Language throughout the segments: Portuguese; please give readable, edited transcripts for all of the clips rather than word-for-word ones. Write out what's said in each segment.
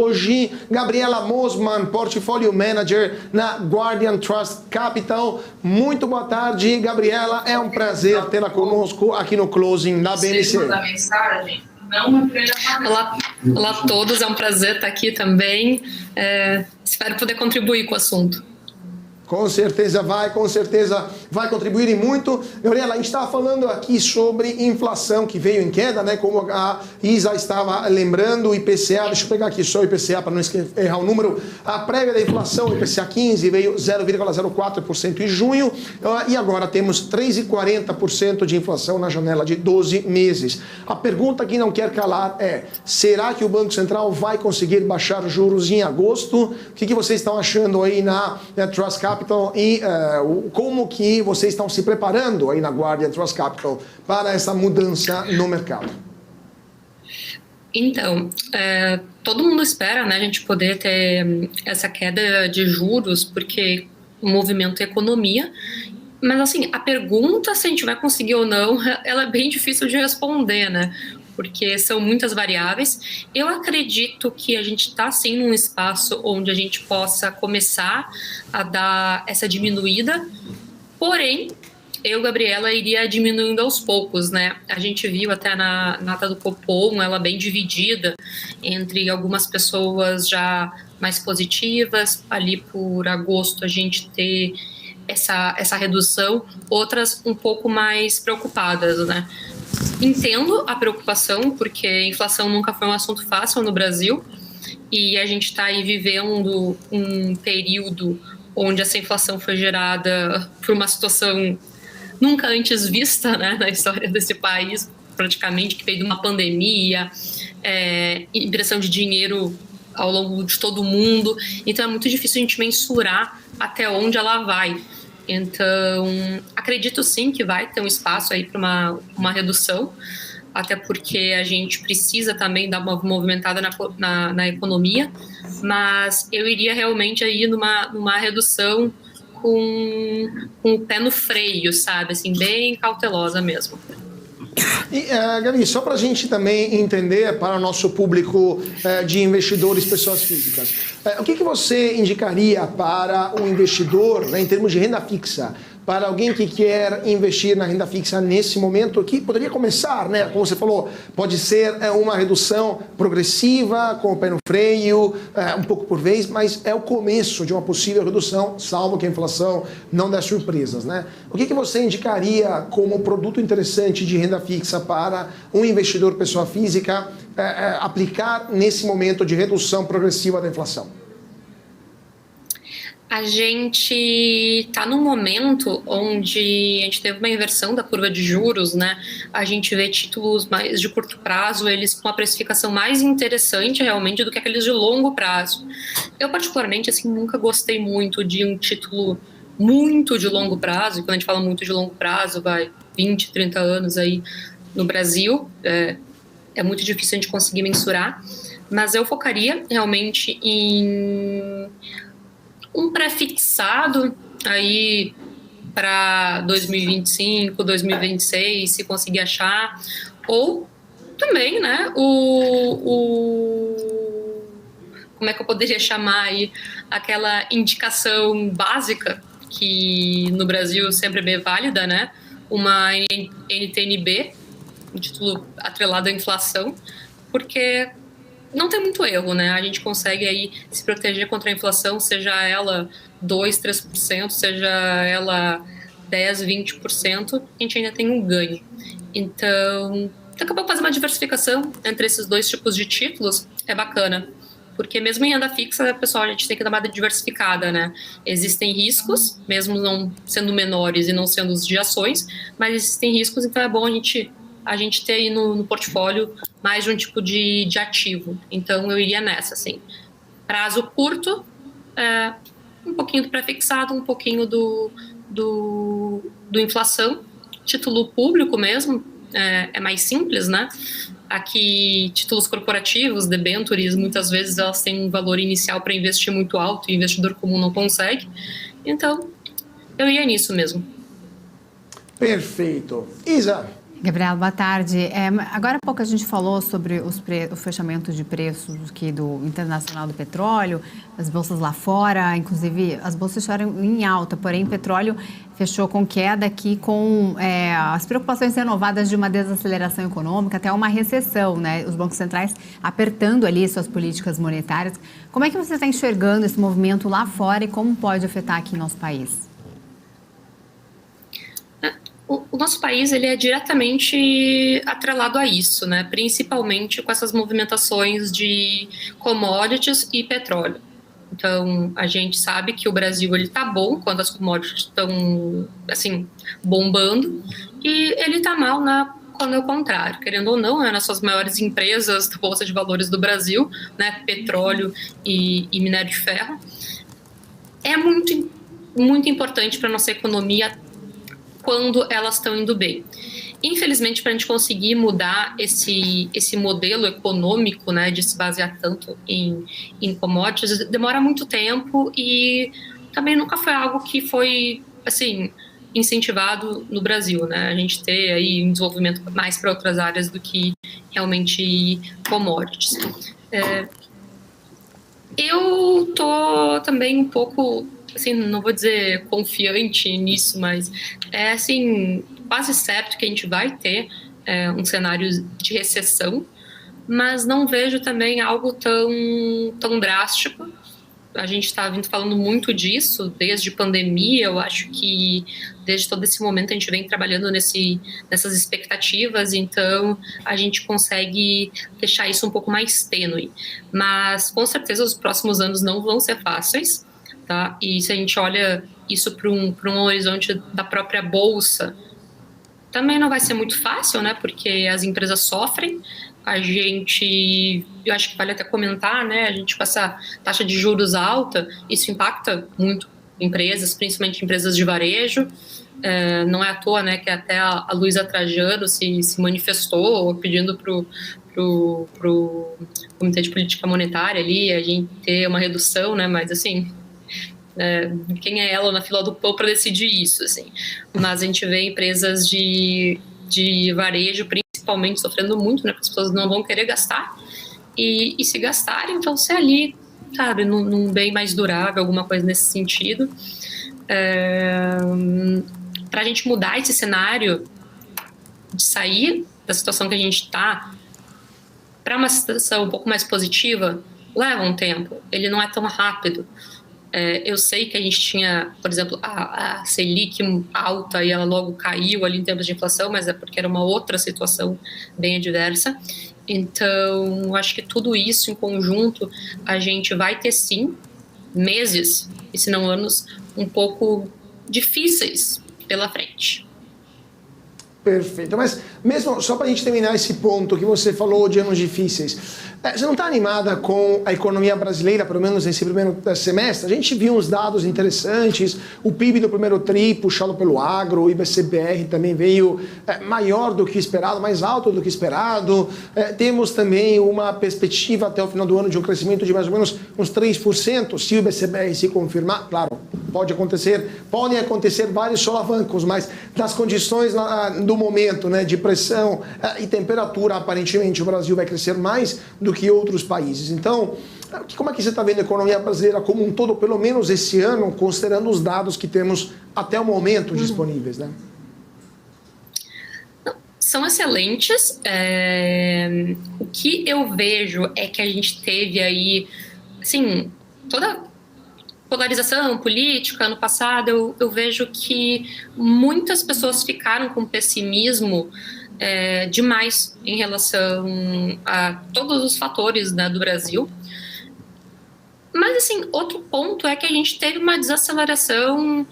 Hoje, Gabriela Mosman, Portfolio Manager na Guardian Trust Capital. Muito boa tarde, Gabriela. É um prazer tê-la conosco aqui no Closing da BMC. Olá a todos, é um prazer estar aqui também. Espero poder contribuir com o assunto. Com certeza vai contribuir e muito. Gabriela, a gente estava falando aqui sobre inflação que veio em queda, né? Como a Isa estava lembrando, o IPCA, deixa eu pegar aqui só o IPCA para não errar o número. A prévia da inflação, o IPCA 15, veio 0,04% em junho e agora temos 3,40% de inflação na janela de 12 meses. A pergunta que não quer calar é: será que o Banco Central vai conseguir baixar juros em agosto? O que vocês estão achando aí na Trust Capital e como que vocês estão se preparando aí na Guardian Trust Capital para essa mudança no mercado? Então, todo mundo espera, né, a gente poder ter essa queda de juros, porque o movimento é economia, mas assim, a pergunta se a gente vai conseguir ou não, ela é bem difícil de responder, né? Porque são muitas variáveis. Eu acredito que a gente está, sim, num espaço onde a gente possa começar a dar essa diminuída, porém, eu, Gabriela, iria diminuindo aos poucos, né? A gente viu até na ata do Copom, ela bem dividida entre algumas pessoas já mais positivas, ali por agosto a gente ter essa redução, outras um pouco mais preocupadas, né? Entendo a preocupação, porque a inflação nunca foi um assunto fácil no Brasil e a gente está aí vivendo um período onde essa inflação foi gerada por uma situação nunca antes vista, né, na história desse país, praticamente, que veio de uma pandemia, impressão de dinheiro ao longo de todo o mundo. Então é muito difícil a gente mensurar até onde ela vai. Então, acredito sim que vai ter um espaço aí para uma redução, até porque a gente precisa também dar uma movimentada na economia, mas eu iria realmente aí numa redução com o pé no freio, sabe? Assim, bem cautelosa mesmo. E, Gabi, só para a gente também entender, para o nosso público de investidores, pessoas físicas, o que você indicaria para o investidor, né, em termos de renda fixa, para alguém que quer investir na renda fixa nesse momento, que poderia começar, né? Como você falou, pode ser uma redução progressiva, com o pé no freio, um pouco por vez, mas é o começo de uma possível redução, salvo que a inflação não dê surpresas, né? O que você indicaria como produto interessante de renda fixa para um investidor, pessoa física, aplicar nesse momento de redução progressiva da inflação? A gente está num momento onde a gente teve uma inversão da curva de juros, né? A gente vê títulos mais de curto prazo, eles com uma precificação mais interessante realmente do que aqueles de longo prazo. Eu, particularmente, assim, nunca gostei muito de um título muito de longo prazo, e quando a gente fala muito de longo prazo, vai 20, 30 anos aí no Brasil, é muito difícil a gente conseguir mensurar, mas eu focaria realmente em um pré-fixado aí para 2025, 2026, se conseguir achar, ou também, né, como é que eu poderia chamar aí, aquela indicação básica que no Brasil sempre é bem válida, né, uma NTN-B, um título atrelado à inflação, porque não tem muito erro, né? A gente consegue aí se proteger contra a inflação, seja ela 2, 3%, seja ela 10, 20%, a gente ainda tem um ganho. Então, daqui a pouco fazer uma diversificação entre esses dois tipos de títulos é bacana. Porque mesmo em renda fixa, pessoal, a gente tem que dar uma diversificada, né? Existem riscos, mesmo não sendo menores e não sendo os de ações, mas existem riscos, então é bom a gente ter aí no portfólio mais de um tipo de ativo. Então, eu iria nessa, assim. Prazo curto, um pouquinho do pré-fixado, um pouquinho do inflação. Título público mesmo, é mais simples, né? Aqui, títulos corporativos, debentures, muitas vezes elas têm um valor inicial para investir muito alto e o investidor comum não consegue. Então, eu ia nisso mesmo. Perfeito. Isa? Gabriela, boa tarde. Agora há pouco a gente falou sobre o fechamento de preços aqui do internacional do petróleo, as bolsas lá fora, inclusive as bolsas fecharam em alta, porém o petróleo fechou com queda aqui com as preocupações renovadas de uma desaceleração econômica, até uma recessão, né? Os bancos centrais apertando ali suas políticas monetárias. Como é que você está enxergando esse movimento lá fora e como pode afetar aqui nosso país? O nosso país ele é diretamente atrelado a isso, né? Principalmente com essas movimentações de commodities e petróleo. Então, a gente sabe que o Brasil ele tá bom quando as commodities estão assim bombando e ele tá mal quando é o contrário. Querendo ou não, nas suas maiores empresas da Bolsa de Valores do Brasil, né? Petróleo e minério de ferro. É muito, muito importante para a nossa economia quando elas estão indo bem. Infelizmente, para a gente conseguir mudar esse modelo econômico, né, de se basear tanto em commodities, demora muito tempo e também nunca foi algo que foi, assim, incentivado no Brasil, né? A gente ter aí um desenvolvimento mais para outras áreas do que realmente commodities. Eu tô também um pouco, assim, não vou dizer confiante nisso, mas é assim, quase certo que a gente vai ter um cenário de recessão, mas não vejo também algo tão drástico. A gente está vindo falando muito disso desde pandemia. Eu acho que desde todo esse momento a gente vem trabalhando nessas expectativas, então a gente consegue deixar isso um pouco mais tênue. Mas com certeza os próximos anos não vão ser fáceis, tá? E se a gente olha isso para um horizonte da própria bolsa, também não vai ser muito fácil, né? Porque as empresas sofrem. Eu acho que vale até comentar, né? A gente com essa taxa de juros alta, isso impacta muito empresas, principalmente empresas de varejo. Não é à toa, né, que até a Luísa Trajano se manifestou pedindo pro Comitê de Política Monetária ali a gente ter uma redução, né? Mas assim, quem é ela na fila do pão para decidir isso, assim? Mas a gente vê empresas de varejo principalmente sofrendo muito, né? Porque as pessoas não vão querer gastar e se gastarem, vão ser ali, sabe, num bem mais durável, alguma coisa nesse sentido. Para a gente mudar esse cenário de sair da situação que a gente está para uma situação um pouco mais positiva, leva um tempo, ele não é tão rápido. Eu sei que a gente tinha, por exemplo, a Selic alta e ela logo caiu ali em termos de inflação, mas é porque era uma outra situação bem adversa. Então, acho que tudo isso em conjunto, a gente vai ter sim meses, e se não anos, um pouco difíceis pela frente. Perfeito, mas mesmo só para a gente terminar esse ponto que você falou de anos difíceis, você não está animada com a economia brasileira, pelo menos nesse primeiro semestre? A gente viu uns dados interessantes, o PIB do primeiro TRI puxado pelo agro, o IBC-BR também veio maior do que esperado, mais alto do que esperado. Temos também uma perspectiva até o final do ano de um crescimento de mais ou menos uns 3%, se o IBC-BR se confirmar, claro. Podem acontecer vários solavancos, mas das condições do momento, né, de pressão e temperatura, aparentemente o Brasil vai crescer mais do que outros países. Então, como é que você está vendo a economia brasileira como um todo, pelo menos esse ano, considerando os dados que temos até o momento disponíveis, né? São excelentes. O que eu vejo é que a gente teve aí, assim, toda polarização política ano passado, eu vejo que muitas pessoas ficaram com pessimismo demais em relação a todos os fatores, né, do Brasil. Mas, assim, outro ponto é que a gente teve uma desaceleração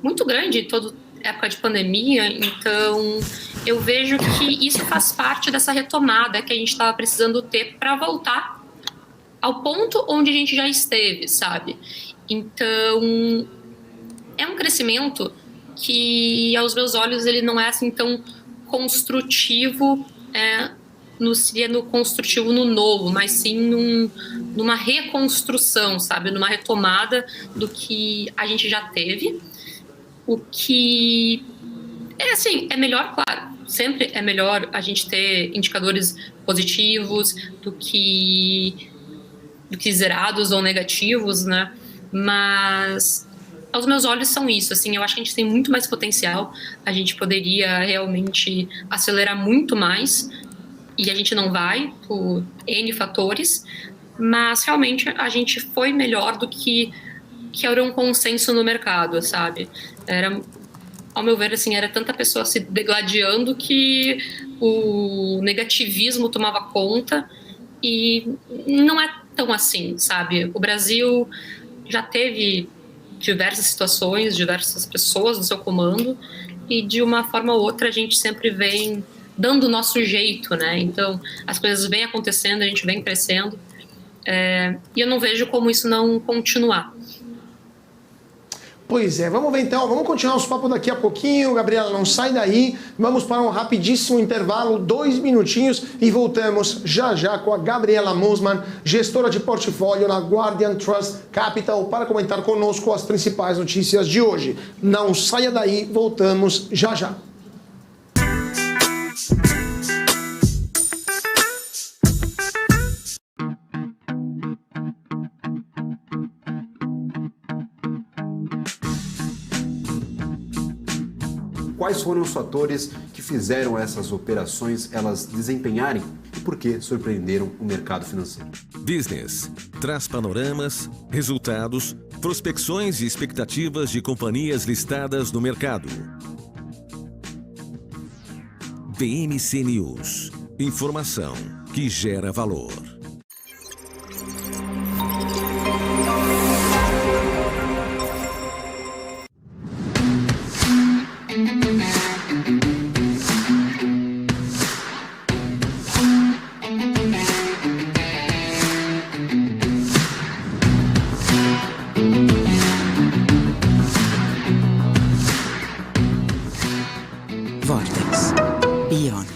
muito grande em toda época de pandemia, então eu vejo que isso faz parte dessa retomada que a gente estava precisando ter para voltar ao ponto onde a gente já esteve, sabe? Então, é um crescimento que, aos meus olhos, ele não é assim tão construtivo, seria no construtivo no novo, mas sim numa reconstrução, sabe? Numa retomada do que a gente já teve. O que é melhor, claro, sempre é melhor a gente ter indicadores positivos do que zerados ou negativos, né? Mas aos meus olhos são isso, assim, eu acho que a gente tem muito mais potencial, a gente poderia realmente acelerar muito mais, e a gente não vai, por N fatores, mas realmente a gente foi melhor do que era um consenso no mercado, sabe? Ao meu ver, assim, era tanta pessoa se degladiando que o negativismo tomava conta, e não é tão assim, sabe? O Brasil já teve diversas situações, diversas pessoas no seu comando, e de uma forma ou outra a gente sempre vem dando o nosso jeito, né? Então, as coisas vêm acontecendo, a gente vem crescendo, e eu não vejo como isso não continuar. Pois é, vamos ver então, vamos continuar os papos daqui a pouquinho, Gabriela, não sai daí, vamos para um rapidíssimo intervalo, 2 minutinhos e voltamos já já com a Gabriela Mosman, gestora de portfólio na Guardian Trust Capital, para comentar conosco as principais notícias de hoje. Não saia daí, voltamos já já. Quais foram os fatores que fizeram essas operações elas desempenharem e por que surpreenderam o mercado financeiro? Business traz panoramas, resultados, prospecções e expectativas de companhias listadas no mercado. BMC News. Informação que gera valor. Vortex. Beyond.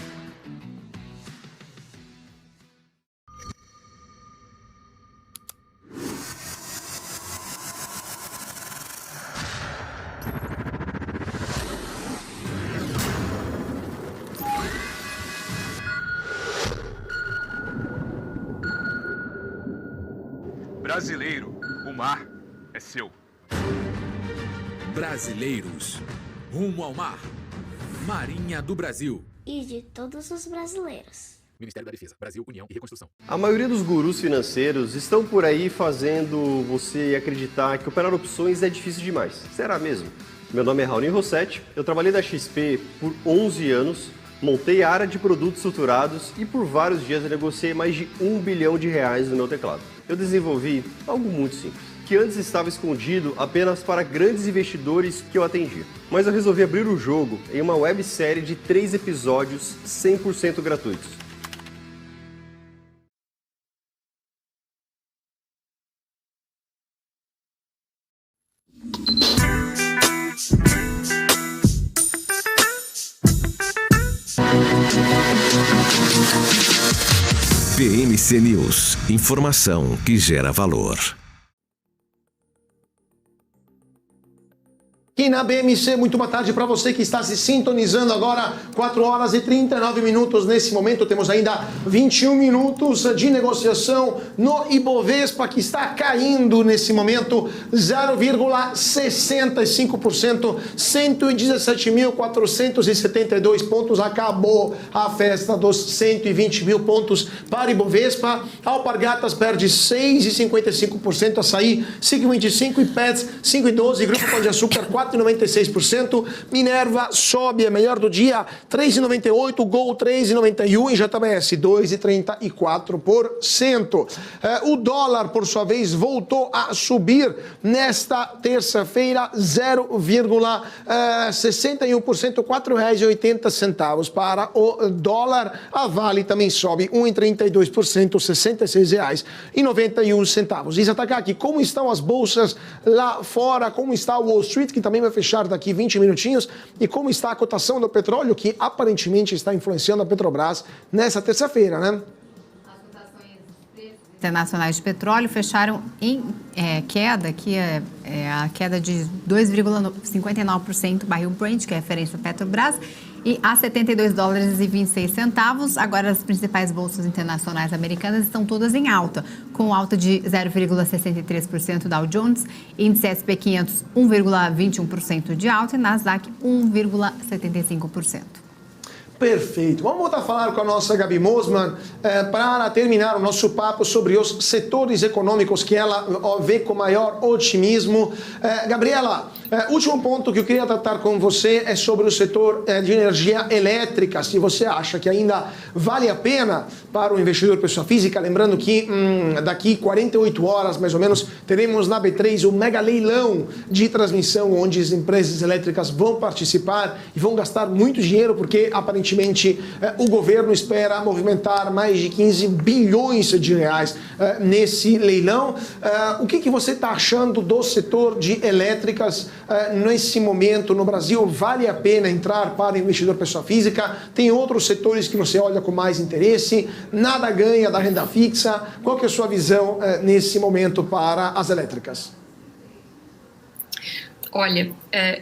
Brasileiro, o mar é seu. Brasileiros, rumo ao mar. Marinha do Brasil. E de todos os brasileiros. Ministério da Defesa, Brasil, União e Reconstrução. A maioria dos gurus financeiros estão por aí fazendo você acreditar que operar opções é difícil demais. Será mesmo? Meu nome é Raoni Rossetti, eu trabalhei na XP por 11 anos, montei a área de produtos estruturados e por vários dias eu negociei mais de R$1 bilhão no meu teclado. Eu desenvolvi algo muito simples, que antes estava escondido apenas para grandes investidores que eu atendia. Mas eu resolvi abrir o jogo em uma websérie de 3 episódios 100% gratuitos. BMC News. Informação que gera valor. Aqui na BMC, muito boa tarde para você que está se sintonizando agora, 4 horas e 39 minutos nesse momento, temos ainda 21 minutos de negociação no Ibovespa, que está caindo nesse momento 0,65%, 117.472 pontos, acabou a festa dos 120 mil pontos para Ibovespa, Alpargatas perde 6,55%, Açaí 5,25% e Pets 5,12%, Grupo Pão de Açúcar 4,96%, Minerva sobe, a melhor do dia, 3,98%, Gol 3,91% e JBS 2,34%. O dólar, por sua vez, voltou a subir nesta terça-feira, 0,61%, R$ 4,80 para o dólar. A Vale também sobe 1,32%, R$ 66,91. Isa Takaki, como estão as bolsas lá fora? Como está o Wall Street, que também vai fechar daqui 20 minutinhos? E como está a cotação do petróleo, que aparentemente está influenciando a Petrobras nessa terça-feira, né? As cotações dos preços internacionais de petróleo fecharam em queda, que é a queda de 2,59% barril Brent, que é a referência Petrobras, e a $72,26. Agora, as principais bolsas internacionais americanas estão todas em alta, com alta de 0,63% Dow Jones, índice S&P 500 1,21% de alta e Nasdaq 1,75%. Perfeito. Vamos voltar a falar com a nossa Gabi Mosman para terminar o nosso papo sobre os setores econômicos que ela vê com maior otimismo. Gabriela, último ponto que eu queria tratar com você é sobre o setor de energia elétrica. Se você acha que ainda vale a pena para o investidor pessoa física, lembrando que daqui 48 horas, mais ou menos, teremos na B3 o mega leilão de transmissão, onde as empresas elétricas vão participar e vão gastar muito dinheiro, porque aparentemente o governo espera movimentar mais de 15 bilhões de reais nesse leilão. O que você está achando do setor de elétricas nesse momento no Brasil? Vale a pena entrar para investidor pessoa física? Tem outros setores que você olha com mais interesse? Nada ganha da renda fixa? Qual que é a sua visão nesse momento para as elétricas? Olha,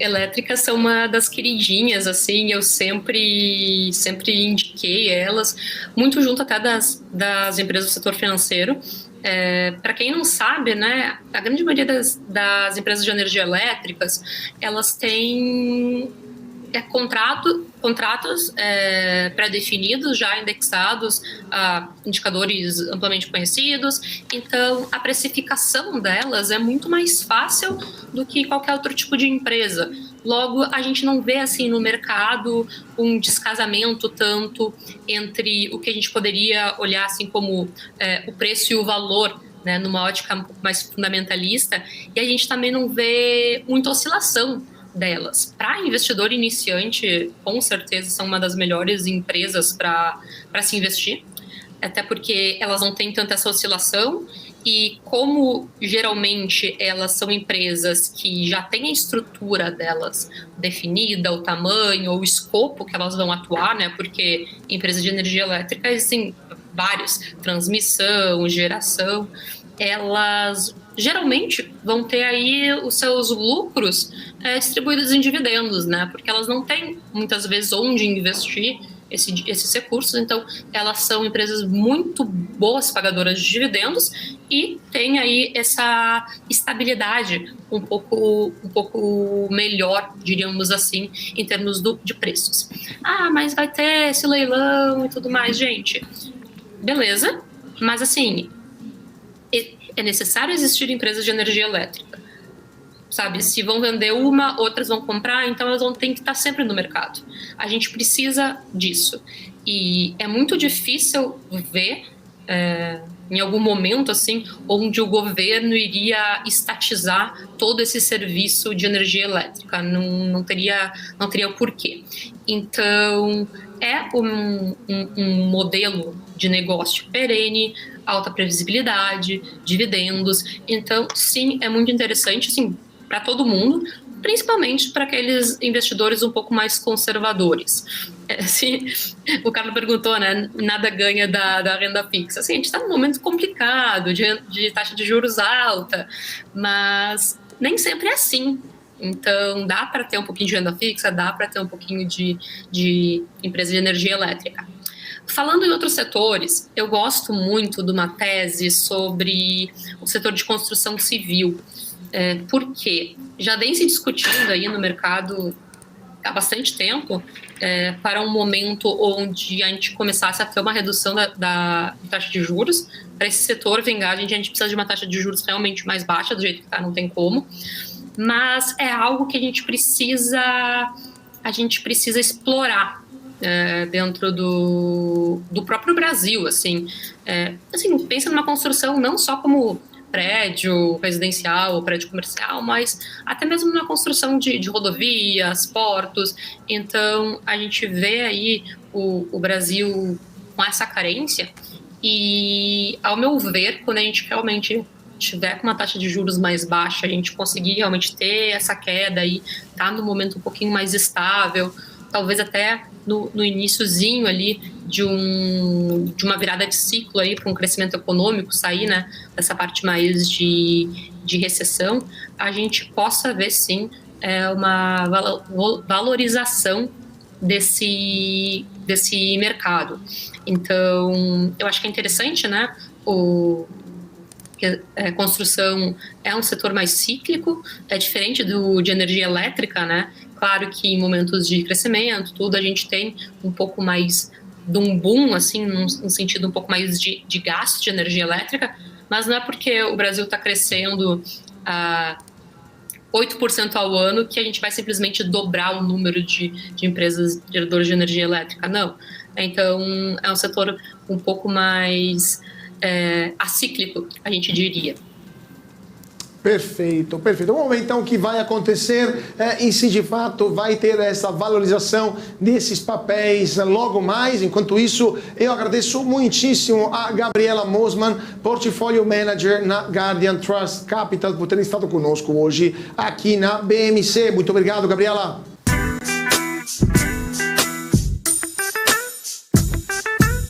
elétricas são uma das queridinhas, assim, eu sempre indiquei elas, muito junto até das empresas do setor financeiro. Para quem não sabe, né, a grande maioria das empresas de energia elétricas, elas têm contratos pré-definidos, já indexados a indicadores amplamente conhecidos. Então, a precificação delas é muito mais fácil do que qualquer outro tipo de empresa. Logo, a gente não vê assim no mercado um descasamento tanto entre o que a gente poderia olhar assim como o preço e o valor, né, numa ótica um pouco mais fundamentalista, e a gente também não vê muita oscilação delas. Para investidor iniciante, com certeza são uma das melhores empresas para se investir, até porque elas não têm tanta essa oscilação, e como geralmente elas são empresas que já têm a estrutura delas definida, o tamanho ou o escopo que elas vão atuar, né? Porque empresas de energia elétrica existem vários, transmissão, geração, elas geralmente vão ter aí os seus lucros distribuídos em dividendos, né? Porque elas não têm muitas vezes onde investir esses recursos, então elas são empresas muito boas pagadoras de dividendos e tem aí essa estabilidade um pouco melhor, diríamos assim, em termos de preços. Mas vai ter esse leilão e tudo mais, gente. Beleza, mas assim, é necessário existir empresas de energia elétrica, sabe? Se vão vender uma, outras vão comprar, então elas vão ter que estar sempre no mercado. A gente precisa disso. E é muito difícil ver, em algum momento, assim, onde o governo iria estatizar todo esse serviço de energia elétrica. Não teria o porquê. Então, é um modelo de negócio perene, alta previsibilidade, dividendos. Então, sim, é muito interessante, assim, para todo mundo, principalmente para aqueles investidores um pouco mais conservadores. Assim, o Carlos perguntou, né, nada ganha da renda fixa. Assim, a gente está num momento complicado, de taxa de juros alta, mas nem sempre é assim. Então, dá para ter um pouquinho de renda fixa, dá para ter um pouquinho de empresa de energia elétrica. Falando em outros setores, eu gosto muito de uma tese sobre o setor de construção civil, porque já vem se discutindo aí no mercado há bastante tempo para um momento onde a gente começasse a ter uma redução da taxa de juros. Para esse setor vingar, a gente precisa de uma taxa de juros realmente mais baixa, do jeito que está, não tem como. Mas é algo que a gente precisa explorar dentro do próprio Brasil, assim, pensa numa construção não só como prédio residencial ou prédio comercial, mas até mesmo na construção de rodovias, portos. Então, a gente vê aí o Brasil com essa carência e, ao meu ver, quando a gente realmente tiver com uma taxa de juros mais baixa, a gente conseguir realmente ter essa queda e tá no momento um pouquinho mais estável, talvez até no iniciozinho ali de uma virada de ciclo aí para um crescimento econômico, sair, né, dessa parte mais de recessão, a gente possa ver sim uma valorização desse mercado. Então, eu acho que é interessante, né, a construção é um setor mais cíclico, é diferente de energia elétrica, né? Claro que em momentos de crescimento, tudo, a gente tem um pouco mais de um boom, assim, num sentido um pouco mais de gasto de energia elétrica, mas não é porque o Brasil está crescendo 8% ao ano que a gente vai simplesmente dobrar o número de empresas geradoras de energia elétrica, não. Então, é um setor um pouco mais acíclico, a gente diria. Perfeito, perfeito. Vamos ver então o que vai acontecer e se de fato vai ter essa valorização desses papéis logo mais. Enquanto isso, eu agradeço muitíssimo a Gabriela Mosman, Portfolio Manager na Guardian Trust Capital, por ter estado conosco hoje aqui na BMC. Muito obrigado, Gabriela.